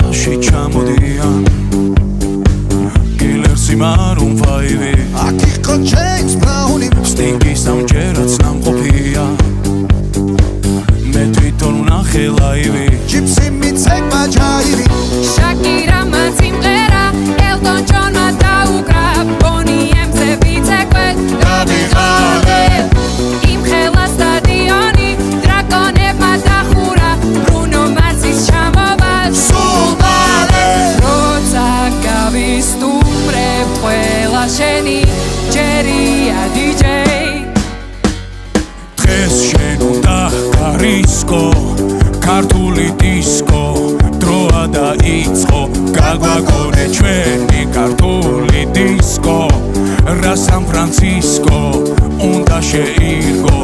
სახლში ჩამოდიან კილერსი მარუნ 5 აქ იყო ჯეიმს ბრაუნი სტინგი სამჯერაც ნამყოფია მე თვითონ ვნახე ლაივი ჯიპსი მიცეკვა ჯაირი შაკირა მან სიმღერა ელტონ ჯონმა დაუკრა ბონი ემზე ვიცეკვეთ დავიღალე იმ ხელა სტადიონი დრაკონებმა დახურა ბრუნო მარსის ჩამოვა სულ მალე როცა გავისტუმრებ ყველა შენი ჯერია დიჯეი დღეს შენ უნდა გარისკო ქართული დისკო დროა დაიწყო გაგვაგონე ჩვენი ქართული დისკო რა სან ფრანცისკო უნდა შეირგო